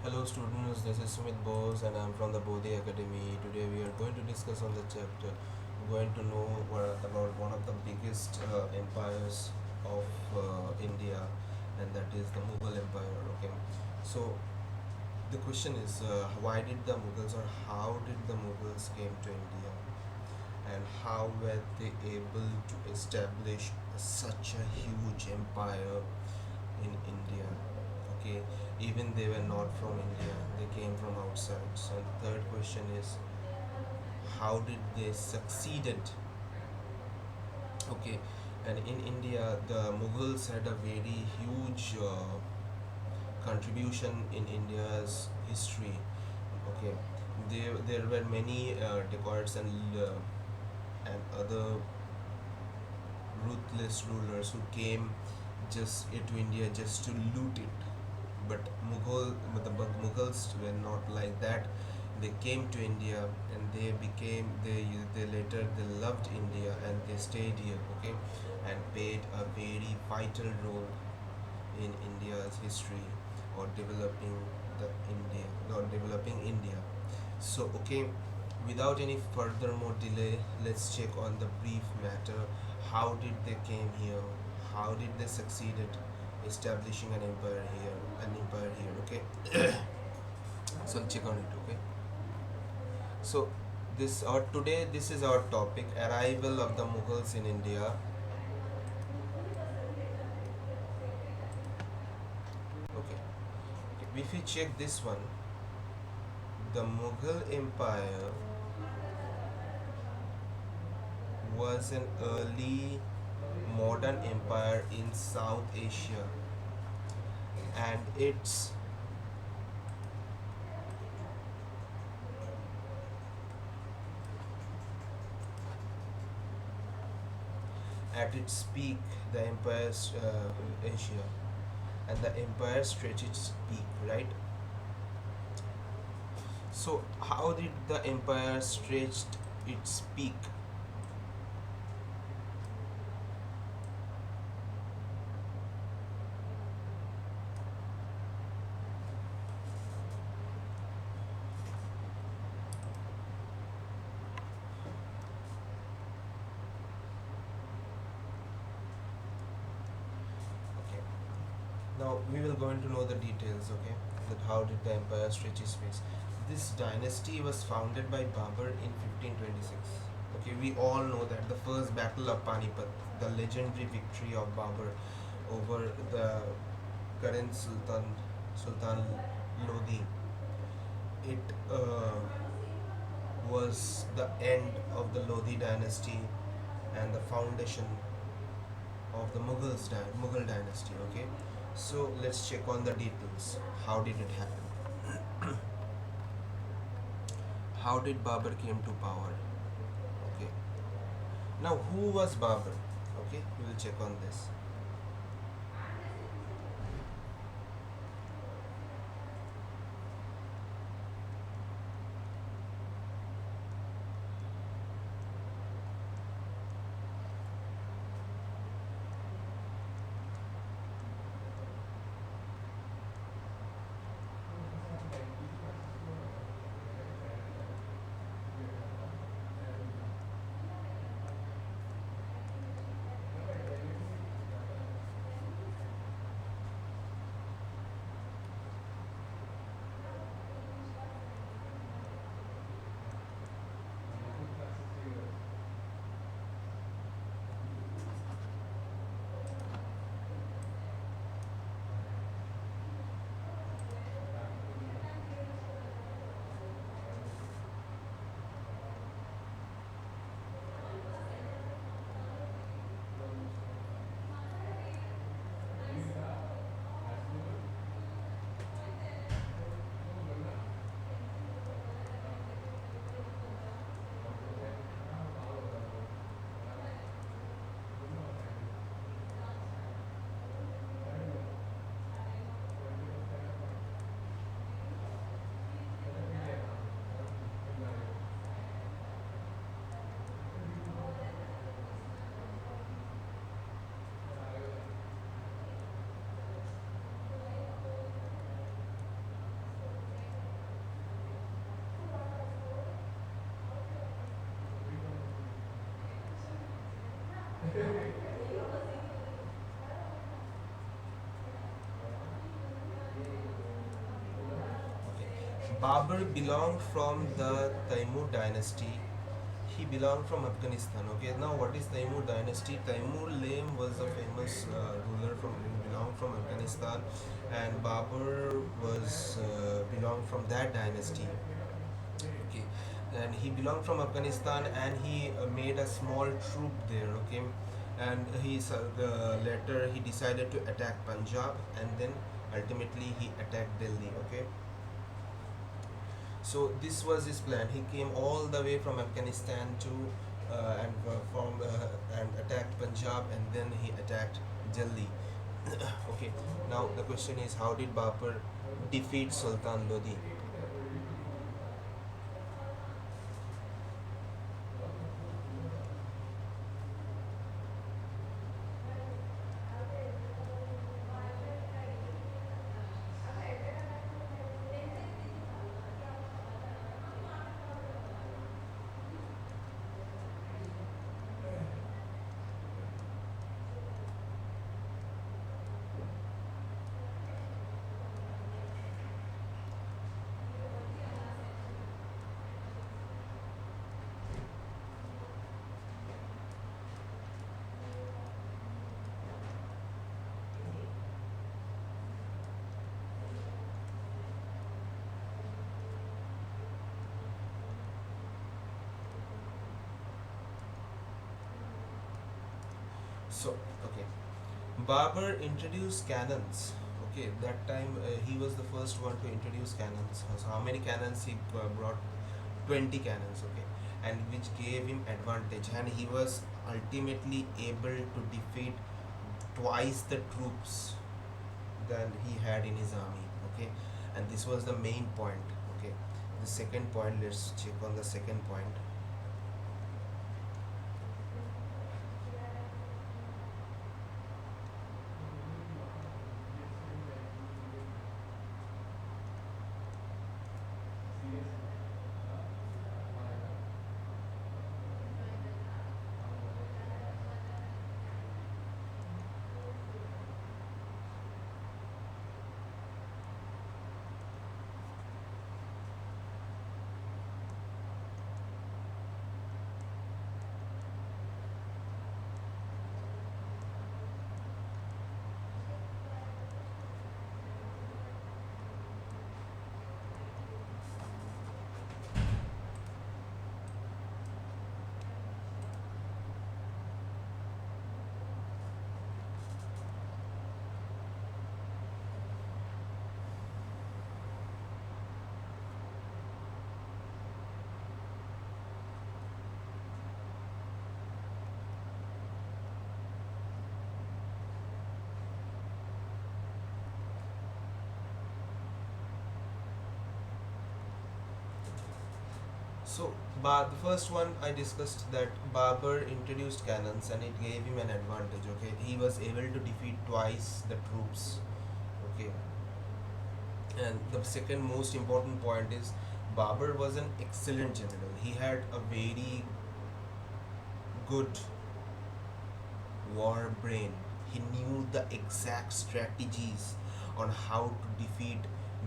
Hello students, this is Sumit Bose and I'm from the Bodhi Academy. Today we are going to discuss on the chapter. We're going to know about one of the biggest empires of India, and that is the Mughal Empire. Okay, so the question is, why did the Mughals, or how did the Mughals came to India, and how were they able to establish such a huge empire in India? Okay, even they were not from India, they came from outside. So third question is, how did they succeeded? Okay, and in India, the Mughals had a very huge contribution in India's history. Okay, there were many dacoits and other ruthless rulers who came just to India just to loot it. But the Mughals were not like that. They came to India and they later they loved India and they stayed here, okay, and played a very vital role in India's history, or developing India. So okay, without any further more delay, let's check on the brief matter. How did they came here? How did they succeeded establishing an empire here? Okay, so check on it. Okay, so this is our topic: arrival of the Mughals in India. Okay, if we check this one, the Mughal Empire was an early modern empire in South Asia, and at its peak, the empire's Asia, and the empire stretched its peak, right? So, how did the empire stretched its peak? Okay. Now we will going to know the details. Okay, that how did the empire stretch its peak? This dynasty was founded by Babur in 1526. Okay, we all know that the first battle of Panipat, the legendary victory of Babur over the current Sultan Lodi, it was the end of the Lodi dynasty and the foundation of the Mughal dynasty. Okay, so let's check on the details. How did it happen? How did Babur came to power? Okay, now who was Babur? Okay, we will check on this. Babur belonged from the Taimur dynasty. He belonged from Afghanistan. Okay, now what is Taimur dynasty? Taimur Lame was a famous ruler from belonged from Afghanistan, and Babur was belonged from that dynasty. Okay, and he belonged from Afghanistan, and he made a small troop there. Okay, and later he decided to attack Punjab, and then ultimately he attacked Delhi. Okay, so this was his plan. He came all the way from Afghanistan to and attacked Punjab, and then he attacked Delhi. Okay, now the question is, how did Babur defeat Sultan Lodi? So, okay, Babur introduced cannons. Okay, that time he was the first one to introduce cannons. So how many cannons he brought? 20 cannons. Okay, and which gave him advantage, and he was ultimately able to defeat twice the troops than he had in his army. Okay, and this was the main point. Okay, the second point. Let's check on the second point. So, the first one I discussed, that Babur introduced cannons and it gave him an advantage. Okay, he was able to defeat twice the troops. Okay, and the second most important point is Babur was an excellent general. He had a very good war brain. He knew the exact strategies on how to defeat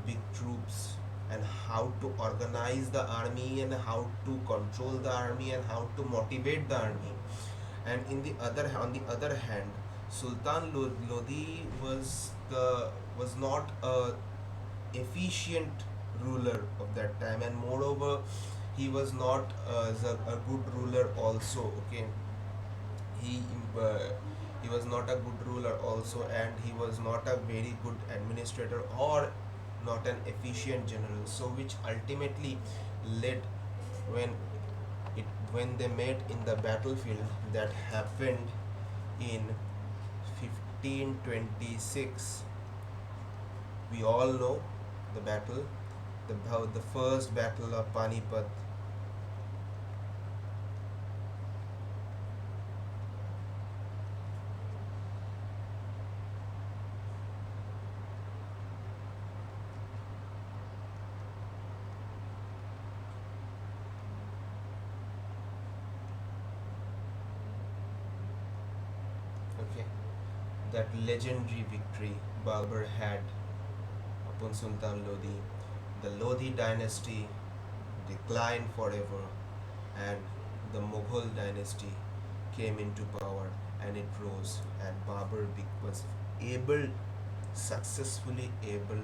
big troops, and how to organize the army, and how to control the army, and how to motivate the army. And on the other hand, Sultan Lodi was not a efficient ruler of that time, and moreover, he was not a good ruler also. Okay, he uh, he was not a good ruler also, and he was not a very good administrator, or not an efficient general, so which ultimately led, when when they met in the battlefield that happened in 1526. We all know the battle, the first battle of Panipat. Okay, that legendary victory Babur had upon Sultan Lodi. The Lodi dynasty declined forever, and the Mughal dynasty came into power and it rose, and was able, successfully able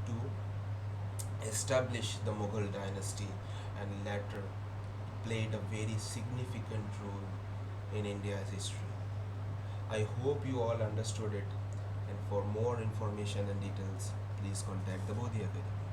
to establish the Mughal dynasty and later played a very significant role in India's history. I hope you all understood it, and for more information and details, please contact the Bodhi Academy.